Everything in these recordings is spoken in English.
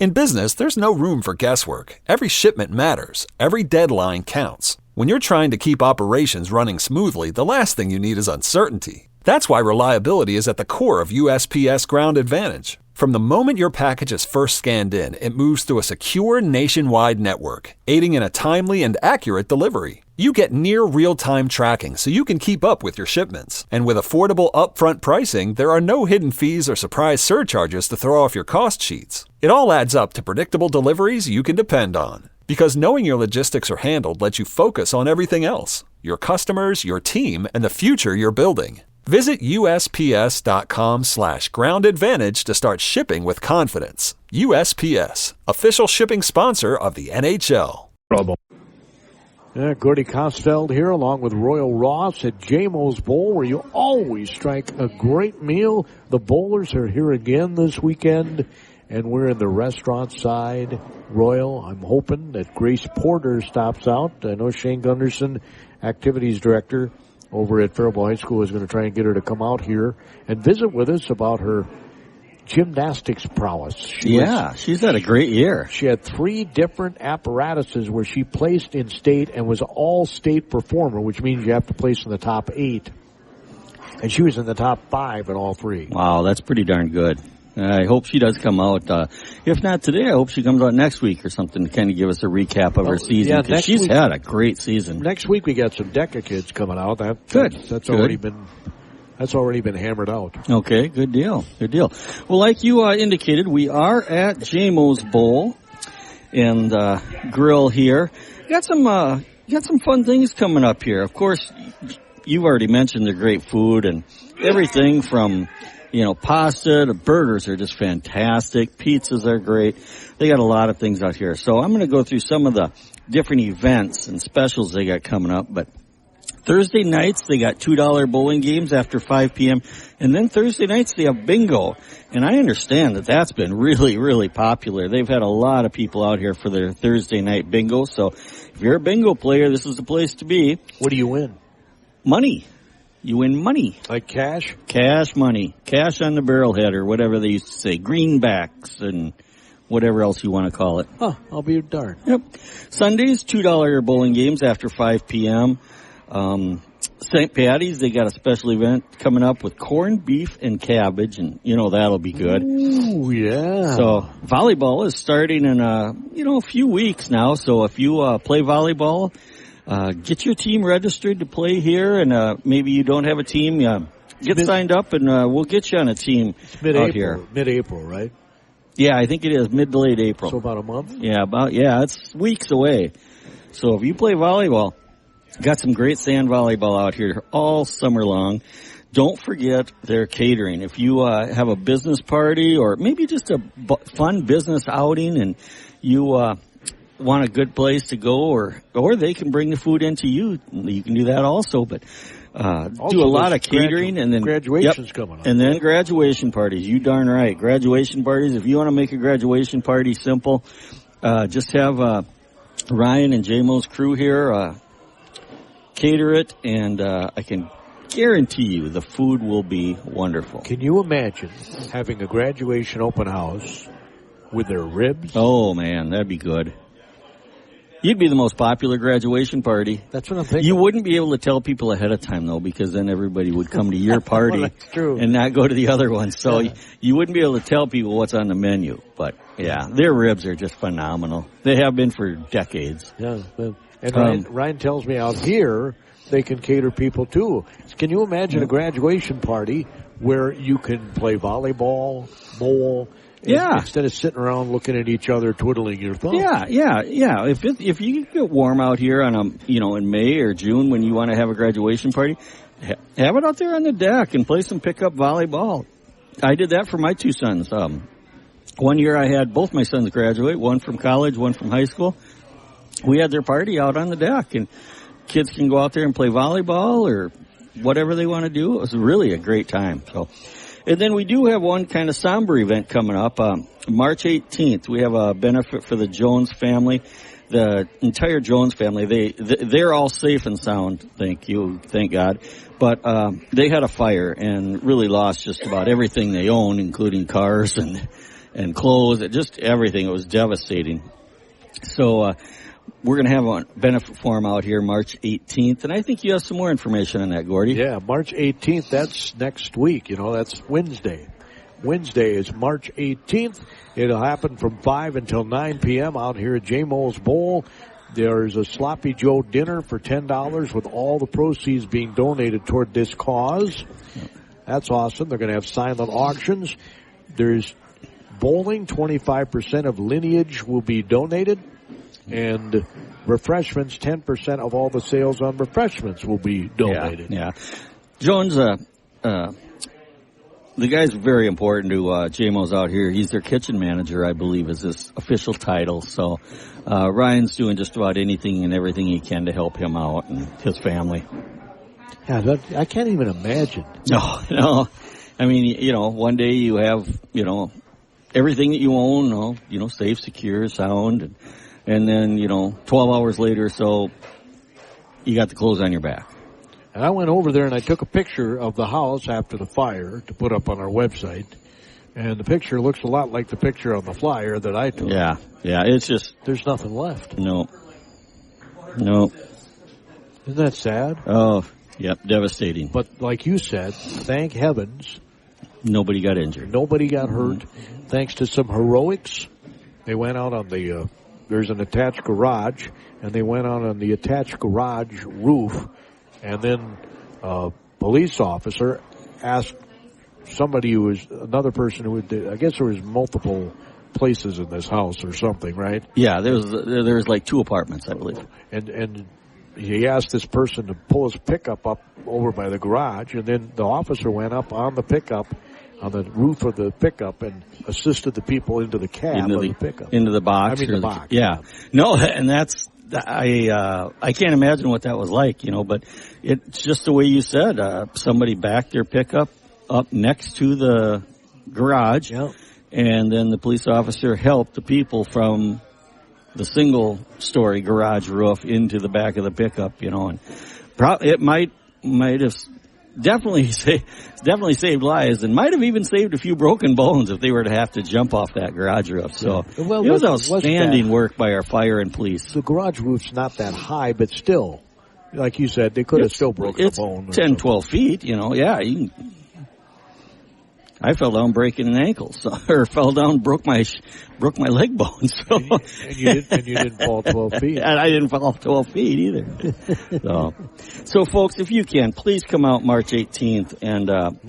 In business, there's no room for guesswork. Every shipment matters. Every deadline counts. When you're trying to keep operations running smoothly, the last thing you need is uncertainty. That's why reliability is at the core of USPS Ground Advantage. From the moment your package is first scanned in, it moves through a secure nationwide network, aiding in a timely and accurate delivery. You get near real-time tracking so you can keep up with your shipments. And with affordable upfront pricing, there are no hidden fees or surprise surcharges to throw off your cost sheets. It all adds up to predictable deliveries you can depend on. Because knowing your logistics are handled lets you focus on everything else: your customers, your team, and the future you're building. Visit USPS.com/groundadvantage to start shipping with confidence. USPS, official shipping sponsor of the NHL. Gordy Kosfeld here along with Royal Ross at JMO's Bowl, where you always strike a great meal. The Bowlers are here again this weekend, and we're in the restaurant side. Royal, I'm hoping that Grace Porter stops out. I know Shane Gunderson, activities director over at Faribault High School, is going to try and get her to come out here and visit with us about her gymnastics prowess. She's had a great year. She had 3 different apparatuses where she placed in state and was all-state performer, which means you have to place in the top 8. And she was in the top 5 in all 3. Wow, that's pretty darn good. I hope she does come out. If not today, I hope she comes out next week or something to kind of give us a recap of her season. Yeah, she's had a great season. Next week we got some DECA kids coming out. That's already been hammered out. Okay, good deal. Well, like you indicated, we are at JMO's Bowl and Grill here. Got some fun things coming up here. Of course, you've already mentioned the great food and everything from pasta to burgers are just fantastic. Pizzas are great. They got a lot of things out here. So I'm going to go through some of the different events and specials they got coming up. But Thursday nights, they got $2 bowling games after 5 p.m. And then Thursday nights, they have bingo. And I understand that that's been really, really popular. They've had a lot of people out here for their Thursday night bingo. So if you're a bingo player, this is the place to be. What do you win? Money. You win money. Like cash? Cash money. Cash on the barrelhead or whatever they used to say. Greenbacks and whatever else you want to call it. Huh, I'll be darned. Yep. Sundays, $2 bowling games after 5 p.m. St. Patty's, they got a special event coming up with corned beef and cabbage, and that'll be good. Ooh, yeah. So volleyball is starting in a few weeks now. So if you play volleyball, get your team registered to play here, and maybe you don't have a team, get signed up, and we'll get you on a team out here. Mid-April, right? Yeah, I think it is mid to late April. So about a month? Yeah, it's weeks away. So if you play volleyball, got some great sand volleyball out here all summer long. Don't forget their catering. If you have a business party or maybe just a fun business outing and you want a good place to go, or they can bring the food into you. You can do that also, but do a lot of catering and then graduation's coming up. And then graduation parties. You darn right. Graduation parties. If you want to make a graduation party simple, just have Ryan and JMO's crew here cater it, and I can guarantee you the food will be wonderful. Can you imagine having a graduation open house with their ribs? Oh man, that'd be good. You'd be the most popular graduation party. That's what I'm thinking. You wouldn't be able to tell people ahead of time, though, because then everybody would come to your party well, that's true. And not go to the other one. So you wouldn't be able to tell people what's on the menu. But, yeah, their ribs are just phenomenal. They have been for decades. Yeah. And Ryan tells me out here they can cater people, too. Can you imagine a graduation party where you can play volleyball, bowl, instead of sitting around looking at each other, twiddling your thumbs? Yeah. If you get warm out here on in May or June when you want to have a graduation party, have it out there on the deck and play some pickup volleyball. I did that for my 2 sons. One year I had both my sons graduate, one from college, one from high school. We had their party out on the deck, and kids can go out there and play volleyball or whatever they want to do. It was really a great time. So. And then we do have one kind of somber event coming up. March 18th, we have a benefit for the Jones family, the entire Jones family. They're all safe and sound, thank God. But they had a fire and really lost just about everything they own, including cars and and clothes, just everything. It was devastating. So we're going to have a benefit forum out here March 18th, and I think you have some more information on that, Gordy. Yeah, March 18th, that's next week. That's Wednesday. Wednesday is March 18th. It'll happen from 5 until 9 p.m. out here at J-Mo's Bowl. There's a Sloppy Joe dinner for $10 with all the proceeds being donated toward this cause. That's awesome. They're going to have silent auctions. There's bowling. 25% of lineage will be donated. And refreshments, 10% of all the sales on refreshments will be donated. Yeah. Jones, the guy's very important to J-Mo's out here. He's their kitchen manager, I believe, is his official title. So Ryan's doing just about anything and everything he can to help him out and his family. Yeah, I can't even imagine. No. I mean, one day you have, everything that you own, safe, secure, sound, and then, 12 hours later or so, you got the clothes on your back. And I went over there and I took a picture of the house after the fire to put up on our website. And the picture looks a lot like the picture on the flyer that I took. Yeah, it's just... There's nothing left. No. Isn't that sad? Oh, yep, devastating. But like you said, thank heavens. Nobody got injured. Nobody got hurt. Mm-hmm. Thanks to some heroics. They went out on the... there's an attached garage, and they went out on the attached garage roof. And then a police officer asked somebody who was another person who I guess there was multiple places in this house or something, right? Yeah, there's like 2 apartments, I believe. And he asked this person to pull his pickup up over by the garage, and then the officer went up on the pickup, on the roof of the pickup, and assisted the people into the cab of the pickup. Into the box. I mean, the box. Yeah. No, and that's... I can't imagine what that was like, but it's just the way you said. Somebody backed their pickup up next to the garage, and then the police officer helped the people from the single-story garage roof into the back of the pickup, and it might have definitely saved lives, and might have even saved a few broken bones if they were to have to jump off that garage roof. So it was outstanding work by our fire and police. The garage roof's not that high, but still, like you said, they could have still broken a bone. 10, 12 feet, Yeah, I fell down breaking an ankle, or fell down, broke my leg bone. So. And you didn't fall 12 feet. And I didn't fall 12 feet either. So folks, if you can, please come out March 18th and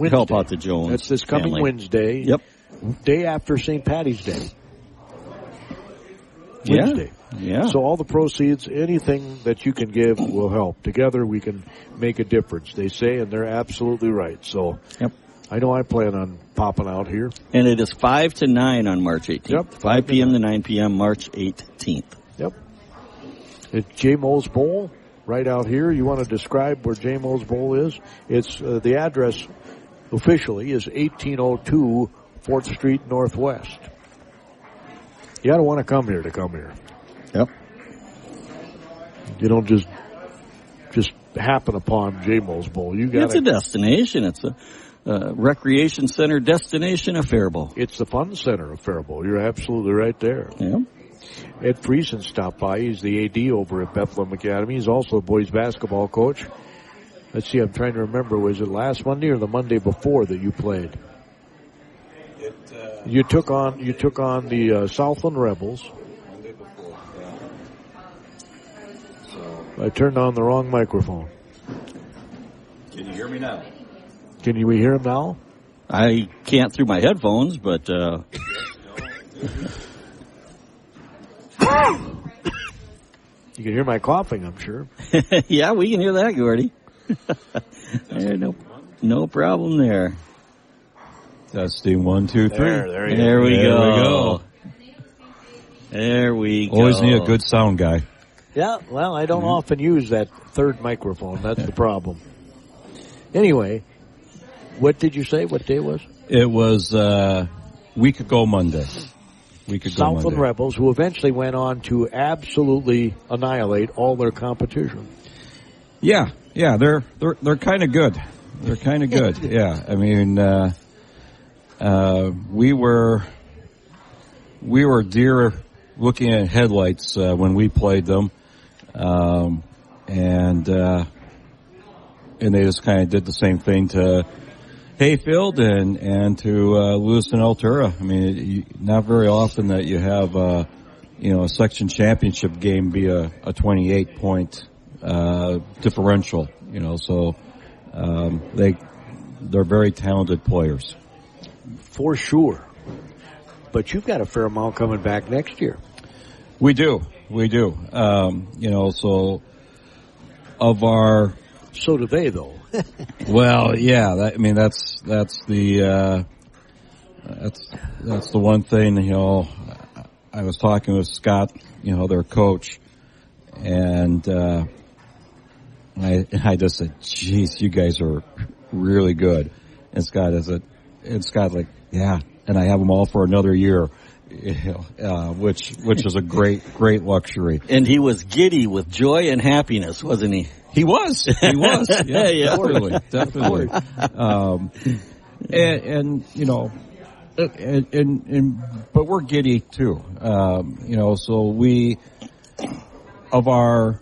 help out the Jones. That's this coming family. Wednesday. Yep. Day after St. Patty's Day. Wednesday. Yeah. So all the proceeds, anything that you can give will help. Together we can make a difference, they say, and they're absolutely right. So. Yep. I know I plan on popping out here. And it is 5 to 9 on March 18th. Yep. 5 p.m. to 9 p.m. March 18th. Yep. It's J-Mo's Bowl right out here. You want to describe where J-Mo's Bowl is? It's the address officially is 1802 4th Street Northwest. You got to want to come here. Yep. You don't just happen upon J-Mo's Bowl. It's a destination. It's a recreation center destination of Faribault. It's the fun center of Faribault. You're absolutely right there. Yeah. Ed Friesen stopped by. He's the AD over at Bethlehem Academy. He's also a boys basketball coach. Let's see, I'm trying to remember. Was it last Monday or the Monday before that you played? You took on the Southland Rebels. Monday before, yeah. So I turned on the wrong microphone. can you hear me now? Can we hear him now? I can't through my headphones, but you can hear my coughing, I'm sure. yeah, we can hear that, Gordy. No problem there. Testing 1, 2, 3. There we go. There we go. Always need a good sound guy. Yeah, well, I don't often use that third microphone. That's the problem. Anyway, what did you say? What day was? It was week ago Monday. Southland Rebels, who eventually went on to absolutely annihilate all their competition. Yeah, they're kind of good. They're kind of good. Yeah, I mean, we were we were deer looking at headlights when we played them, and they just kind of did the same thing to Hayfield and to Lewis and Altura. I mean, not very often that you have a section championship game be a 28-point differential. So they're very talented players. For sure. But you've got a fair amount coming back next year. We do. So of our. So do they, though. Well, yeah. That's the one thing. I was talking with Scott, their coach, and I just said, "Geez, you guys are really good." And Scott like, "Yeah," and I have them all for another year. Which is a great luxury. And he was giddy with joy and happiness, wasn't he? He was. Yeah, definitely. But we're giddy too. So of our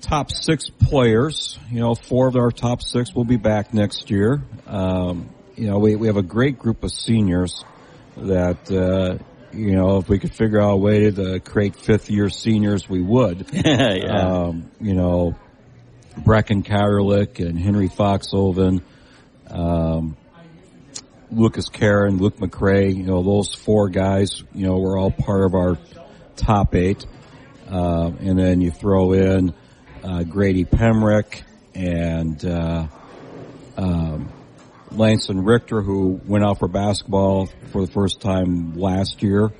top 6 players, 4 of our top 6 will be back next year. We have a great group of seniors that, if we could figure out a way to create 5th-year seniors, we would. Yeah. Brecken Katerlich and Henry Foxhoven, Lucas Karen, Luke McRae, those 4 guys, were all part of our top 8. And then you throw in Grady Pemrick and Langston Richter, who went out for basketball for the first time last year,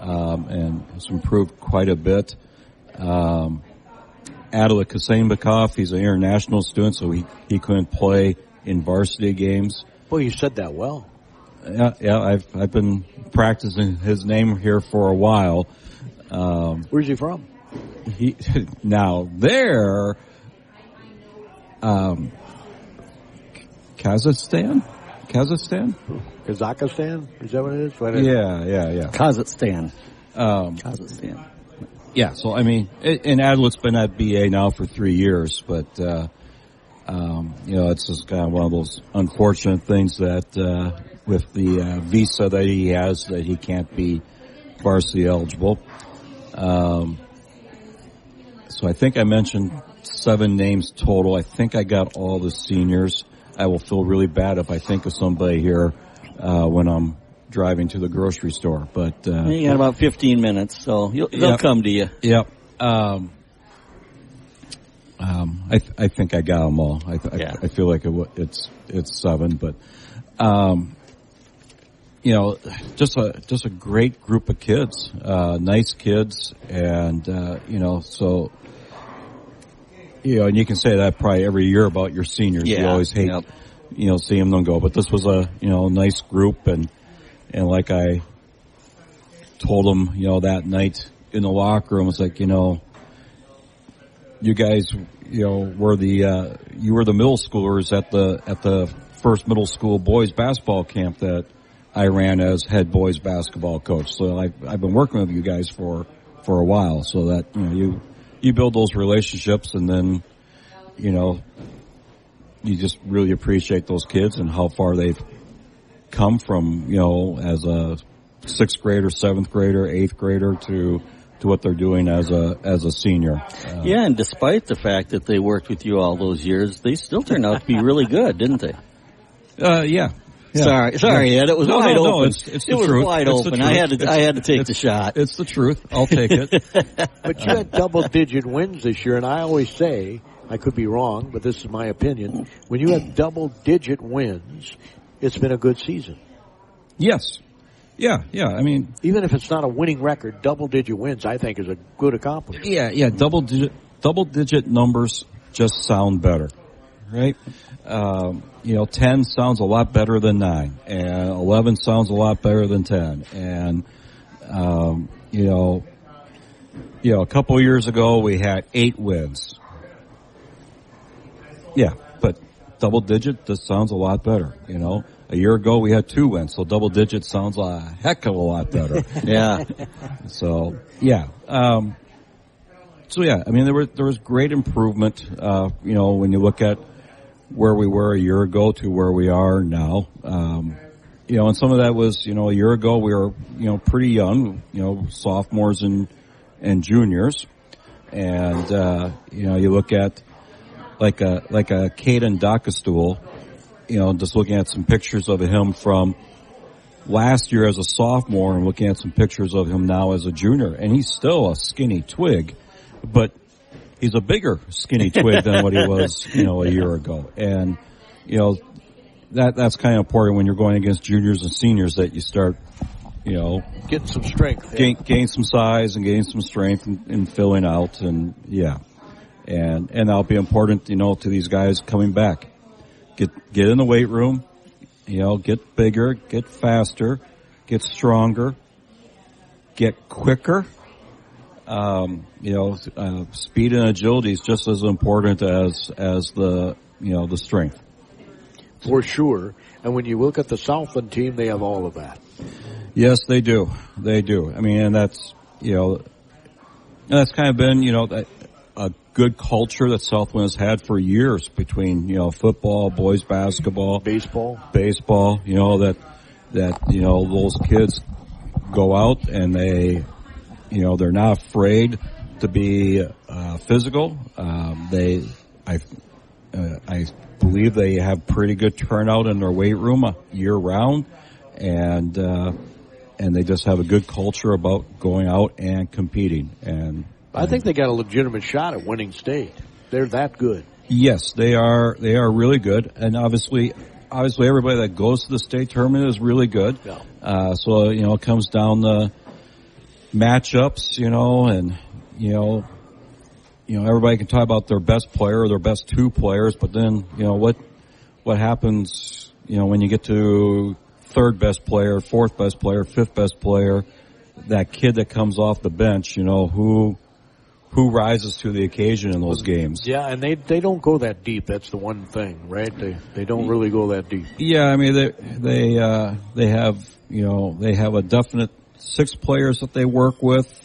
and has improved quite a bit. Adela Kasanbakov, he's an international student, so he couldn't play in varsity games. Well, you said that well. Yeah, I've been practicing his name here for a while. Where's he from? Kazakhstan? Kazakhstan? Is that what it is? Yeah. Kazakhstan. Kazakhstan. Yeah, so and Adlet's been at BA now for 3 years, but it's just kind of one of those unfortunate things that with the visa that he has, that he can't be varsity eligible. So I think I mentioned 7 names total. I think I got all the seniors. I will feel really bad if I think of somebody here when I'm driving to the grocery store. But you got about 15 minutes, so they'll come to you. Yep. I think I got them all. I feel like it's 7, but just a great group of kids, nice kids, and so. And you can say that probably every year about your seniors. Yeah. You always hate, seeing them go. But this was a, nice group, and like I told them, that night in the locker room, it's like, you guys, were you were the middle schoolers at the first middle school boys basketball camp that I ran as head boys basketball coach. So I've been working with you guys for a while, so that you build those relationships, and then, you just really appreciate those kids and how far they've come from, as a 6th grader, 7th grader, 8th grader to what they're doing as a senior. And despite the fact that they worked with you all those years, they still turned out to be really good, didn't they? Yeah. Sorry, Ed. It was wide open. No, it's the truth. Was wide open. I had to take the shot. It's the truth. I'll take it. But you had double-digit wins this year, and I always say, I could be wrong, but this is my opinion. When you have double-digit wins, it's been a good season. Yes. Yeah. Even if it's not a winning record, double-digit wins, I think, is a good accomplishment. Yeah. Double-digit numbers just sound better, right? 10 sounds a lot better than 9, and 11 sounds a lot better than 10. And, a couple of years ago we had 8 wins. Yeah, but double digit, this sounds a lot better, A year ago we had 2 wins, so double digits sounds a heck of a lot better. Yeah. So yeah. I mean there was great improvement. When you look at where we were a year ago to where we are now. And some of that was, a year ago we were, pretty young, sophomores and juniors. And, you look at like a Caden Dockestool, just looking at some pictures of him from last year as a sophomore and looking at some pictures of him now as a junior. And he's still a skinny twig, but he's a bigger skinny twig than what he was, a year ago. And, that's kind of important when you're going against juniors and seniors that you start, getting some strength. Gain some size and gain some strength and filling out and And that'll be important, to these guys coming back. Get in the weight room, get bigger, get faster, get stronger, get quicker. Speed and agility is just as important as the strength. For sure. And when you look at the Southland team, they have all of that. Yes, they do. They do. I mean, and that's kind of been, a good culture that Southland has had for years between, football, boys basketball, baseball, that those kids go out and they, they're not afraid to be, physical. I believe they have pretty good turnout in their weight room year round, and they just have a good culture about going out and competing. And I think they got a legitimate shot at winning state. They're that good. Yes, they are. They are really good, and obviously everybody that goes to the state tournament is really good. Yeah. So it comes down to matchups, and everybody can talk about their best player or their best 2 players, but then, what happens, when you get to 3rd best player, 4th best player, 5th best player, that kid that comes off the bench, who rises to the occasion in those games. Yeah, and they don't go that deep. That's the one thing, right? They don't really go that deep. Yeah, I mean, they have a definite 6 players that they work with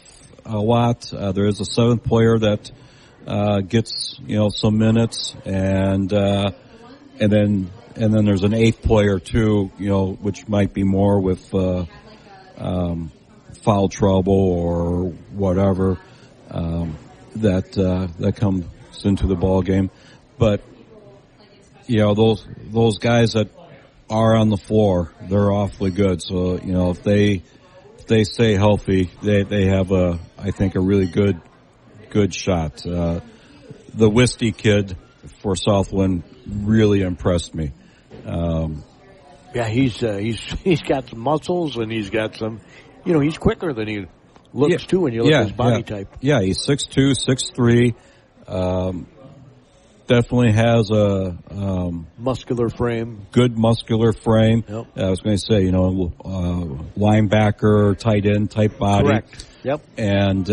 a lot. There is a 7th player that gets some minutes, and then there's an 8th player too, which might be more with foul trouble or whatever that comes into the ball game. But those guys that are on the floor, they're awfully good. So if they stay healthy, they have I think a really good shot. The Wisty kid for Southland really impressed me. Yeah, he's got some muscles and he's got some, he's quicker than he looks too when you look at his body type. Yeah, he's 6'2", 6'3". Definitely has a muscular frame. Good muscular frame. Yep. I was going to say, linebacker, tight end type body. Correct. Yep. And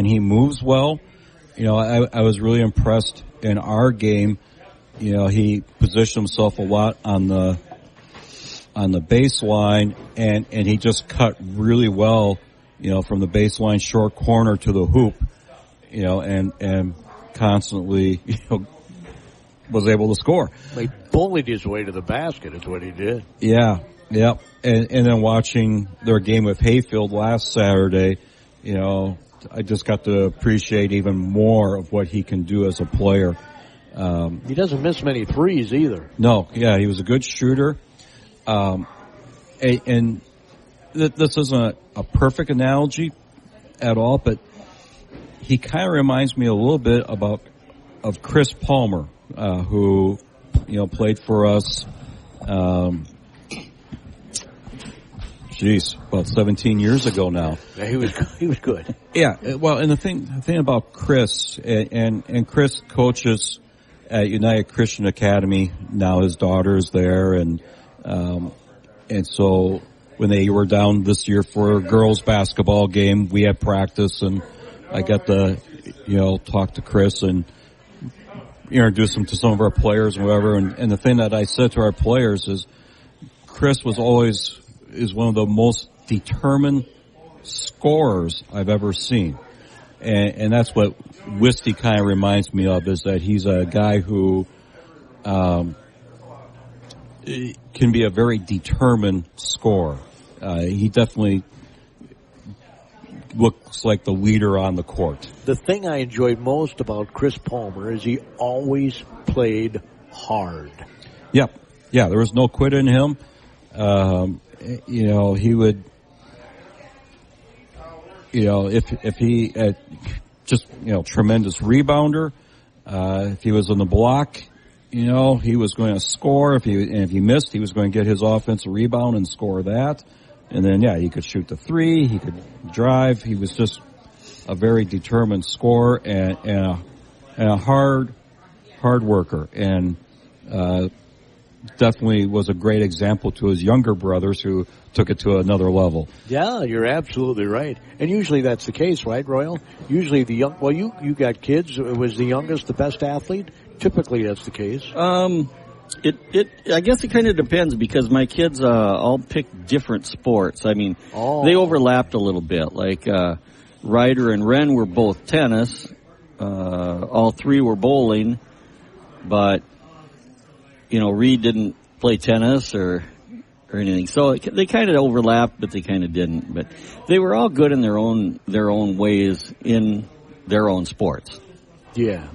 he moves well. I was really impressed in our game. He positioned himself a lot on the baseline, and he just cut really well, from the baseline short corner to the hoop, and constantly, was able to score. He bullied his way to the basket is what he did. Yeah, yep. And then watching their game with Hayfield last Saturday, I just got to appreciate even more of what he can do as a player. He doesn't miss many threes either. No, yeah, he was a good shooter. And this isn't a perfect analogy at all, but he kind of reminds me a little bit of Chris Palmer, who, played for us, about 17 years ago now. Yeah, he was good. Yeah, well, and the thing about Chris, and Chris coaches at United Christian Academy now. His daughter's there, and so when they were down this year for a girls basketball game, we had practice, and I got to talk to Chris, and introduce him to some of our players and whatever. And the thing that I said to our players is, Chris is one of the most determined scorers I've ever seen. And that's what Wisty kind of reminds me of, is that he's a guy who can be a very determined scorer. He definitely looks like the leader on the court. The thing I enjoyed most about Chris Palmer is he always played hard. Yep. Yeah, there was no quit in him. He would, if he tremendous rebounder, if he was on the block, he was going to score. If he missed, he was going to get his offensive rebound and score that. And then, he could shoot the three, he could drive. He was just a very determined scorer and a hard worker. And, definitely was a great example to his younger brothers who took it to another level. Yeah, you're absolutely right. And usually that's the case, right, Royal? Usually you got kids. Was the youngest the best athlete? Typically that's the case. I guess it kind of depends, because my kids all picked different sports. I mean, they overlapped a little bit. Like Ryder and Ren were both tennis. All three were bowling, but Reed didn't play tennis or anything. So they kind of overlapped, but they kind of didn't. But they were all good in their own ways in their own sports. Yeah.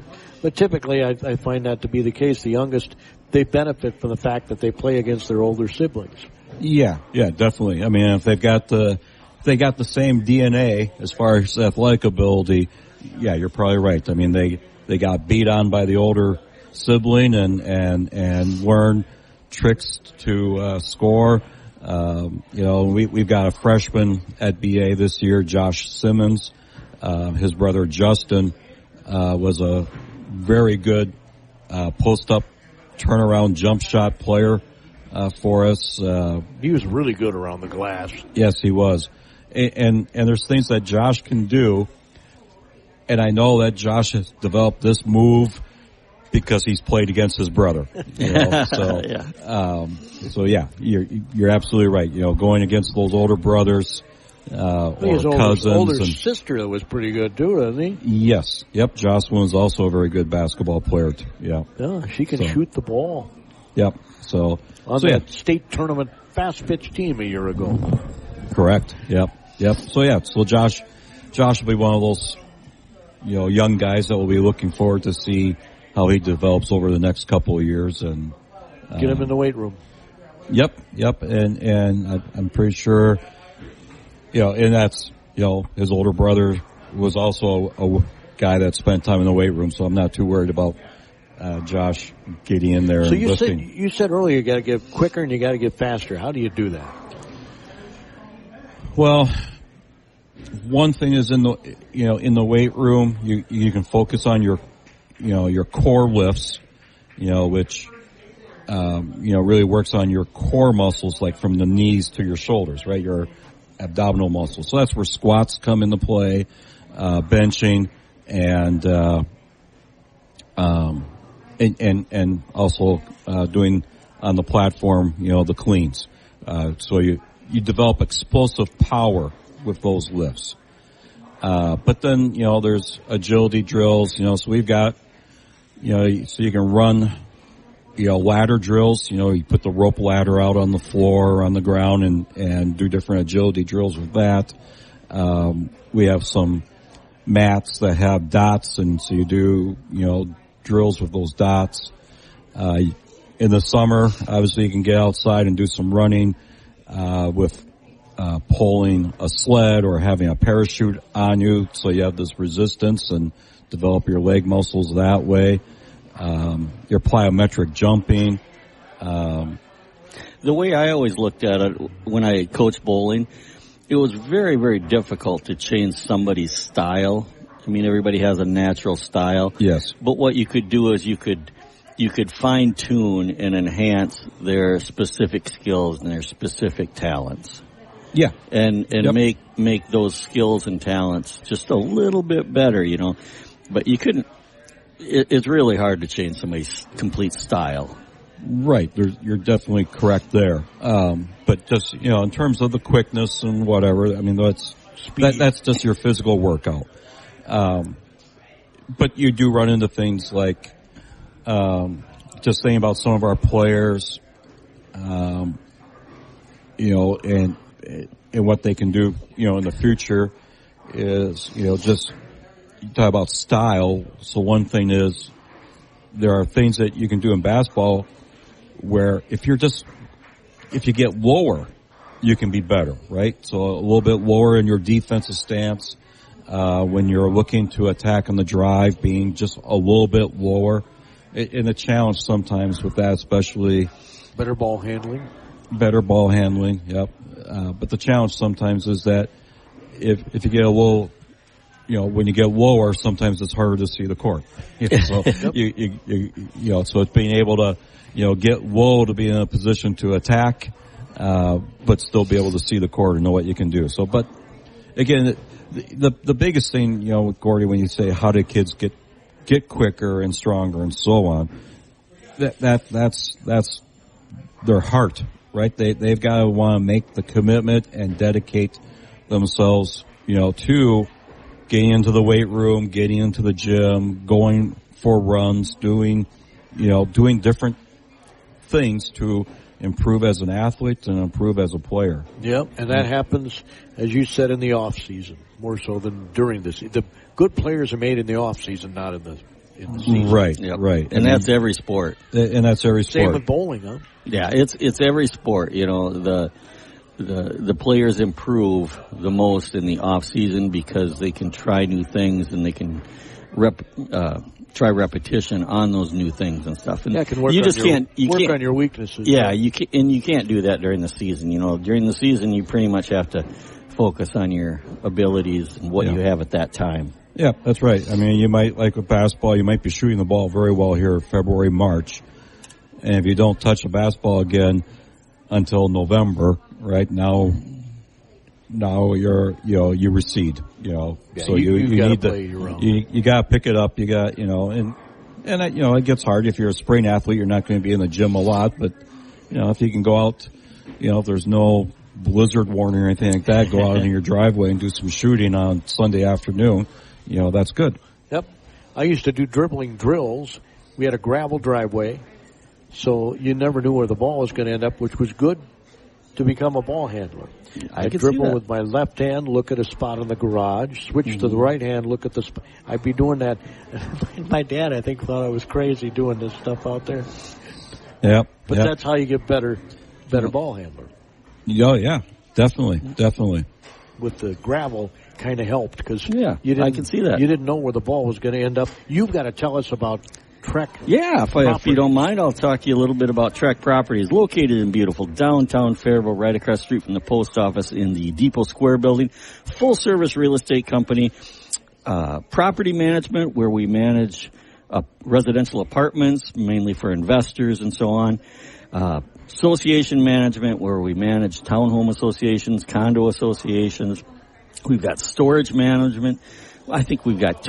But typically I find that to be the case. The youngest, they benefit from the fact that they play against their older siblings. Yeah, definitely. I mean, if they got the same DNA as far as athletic ability, you're probably right. I mean, they got beat on by the older sibling and learn tricks to score. We've got a freshman at BA this year, Josh Simmons. His brother Justin was a very good post-up turnaround jump shot player for us. He was really good around the glass. Yes, he was. And there's things that Josh can do, and I know that Josh has developed this move because he's played against his brother. You're absolutely right. Going against those older brothers or cousins. His older sister was pretty good too, wasn't he? Yes. Yep. Jocelyn was also a very good basketball player. Yeah. Yeah, she can shoot the ball. Yep. On that state tournament fast pitch team a year ago. Correct. Yep. So Josh will be one of those, young guys that we'll be looking forward to see how he develops over the next couple of years, and get him in the weight room. Yep, and I'm pretty sure, and that's, his older brother was also a guy that spent time in the weight room, so I'm not too worried about Josh getting in there. So and lifting. You said earlier you got to get quicker and you got to get faster. How do you do that? Well, one thing is in the weight room, you can focus on your core lifts, which, really works on your core muscles, like from the knees to your shoulders, right? Your abdominal muscles. So that's where squats come into play, benching, and also, doing on the platform, the cleans. So you develop explosive power with those lifts. But then, there's agility drills, so we've got, so you can run, ladder drills, you put the rope ladder out on the floor or on the ground and do different agility drills with that. We have some mats that have dots, and so you do, drills with those dots. In the summer, obviously you can get outside and do some running, with pulling a sled or having a parachute on you, so you have this resistance and develop your leg muscles that way. Your plyometric jumping. The way I always looked at it when I coached bowling, it was very, very difficult to change somebody's style. I mean, everybody has a natural style. Yes. But what you could do is you could fine tune and enhance their specific skills and their specific talents. Yeah. And make those skills and talents just a little bit better, But you couldn't, it's really hard to change somebody's complete style. Right. You're definitely correct there. But just, in terms of the quickness and whatever, I mean, that's just your physical workout. But you do run into things like, just saying about some of our players, and what they can do, in the future is, just you talk about style. So one thing is there are things that you can do in basketball where if you get lower, you can be better, right? So a little bit lower in your defensive stance, when you're looking to attack on the drive, being just a little bit lower. And the challenge sometimes with that, especially better ball handling. Yep. But the challenge sometimes is that if you get a little, when you get lower, sometimes it's harder to see the court. So so it's being able to, get low to be in a position to attack, but still be able to see the court and know what you can do. So, but again, the biggest thing, with Gordy, when you say how do kids get quicker and stronger and so on, that's their heart, right? They've got to want to make the commitment and dedicate themselves, to getting into the weight room, getting into the gym, going for runs, doing different things to improve as an athlete and improve as a player. Yep, and that happens, as you said, in the off season more so than during the season. The good players are made in the off season, not in the season. Right, yep. Right, and that's every sport. And that's every sport. Same with bowling, huh? Yeah, it's every sport. The players improve the most in the off season because they can try new things and they can try repetition on those new things and stuff. And can work on your weaknesses. Yeah, you can't do that during the season. During the season, you pretty much have to focus on your abilities and what you have at that time. Yeah, that's right. I mean, you might, like with basketball, you might be shooting the ball very well here February, March. And if you don't touch a basketball again until November, right, now you recede, Yeah, so you need to, you gotta pick it up, and it gets hard. If you're a spring athlete, you're not going to be in the gym a lot, but, if you can go out, if there's no blizzard warning or anything like that, go out in your driveway and do some shooting on Sunday afternoon, that's good. Yep. I used to do dribbling drills. We had a gravel driveway, so you never knew where the ball was going to end up, which was good to become a ball handler. I dribble with my left hand, look at a spot in the garage, switch to the right hand, look at the spot. I'd be doing that. My dad, I think, thought I was crazy doing this stuff out there. Yep. But that's how you get better ball handler. Oh, yeah, definitely. With the gravel, kind of helped because I can see that. You didn't know where the ball was going to end up. You've got to tell us about Trek. Yeah, if you don't mind, I'll talk to you a little bit about Trek Properties, located in beautiful downtown Fairville, right across the street from the post office in the Depot Square building. Full-service real estate company, property management, where we manage residential apartments, mainly for investors and so on. Association management, where we manage townhome associations, condo associations. We've got storage management. I think we've got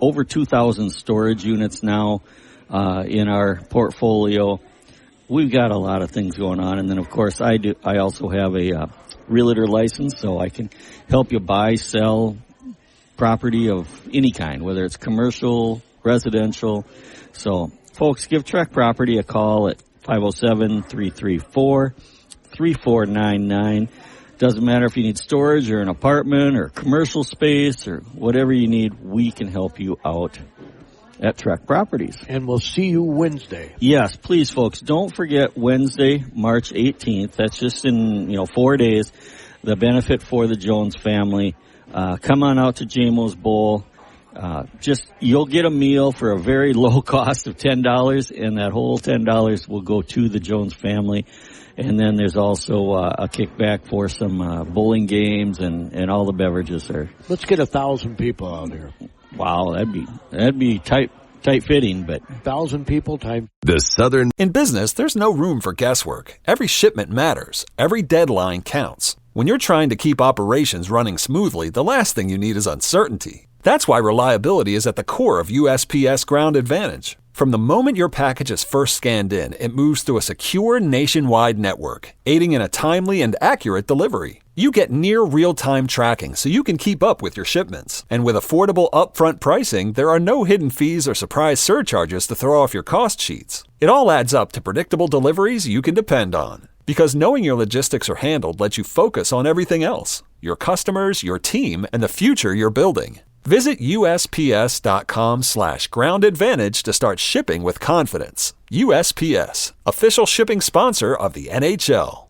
over 2,000 storage units now in our portfolio. We've got a lot of things going on, and then of course I also have a realtor license, so I can help you buy, sell property of any kind, whether it's commercial, residential. So, folks, give Trek Property a call at 507-334-3499. Doesn't matter if you need storage or an apartment or commercial space or whatever you need, we can help you out at Trek Properties. And we'll see you Wednesday. Yes, please, folks. Don't forget Wednesday, March 18th. That's just in, 4 days. The benefit for the Jones family. Come on out to JMO's Bowl. You'll get a meal for a very low cost of $10, and that whole $10 will go to the Jones family. And then there's also a kickback for some bowling games and all the beverages there. Let's get 1,000 people out here. Wow, that'd be tight fitting, but 1,000 people time. The Southern. In business, there's no room for guesswork. Every shipment matters. Every deadline counts. When you're trying to keep operations running smoothly, the last thing you need is uncertainty. That's why reliability is at the core of USPS Ground Advantage. From the moment your package is first scanned in, it moves through a secure nationwide network, aiding in a timely and accurate delivery. You get near real-time tracking so you can keep up with your shipments. And with affordable upfront pricing, there are no hidden fees or surprise surcharges to throw off your cost sheets. It all adds up to predictable deliveries you can depend on. Because knowing your logistics are handled lets you focus on everything else: your customers, your team, and the future you're building. Visit USPS.com/Ground Advantage to start shipping with confidence. USPS, official shipping sponsor of the NHL.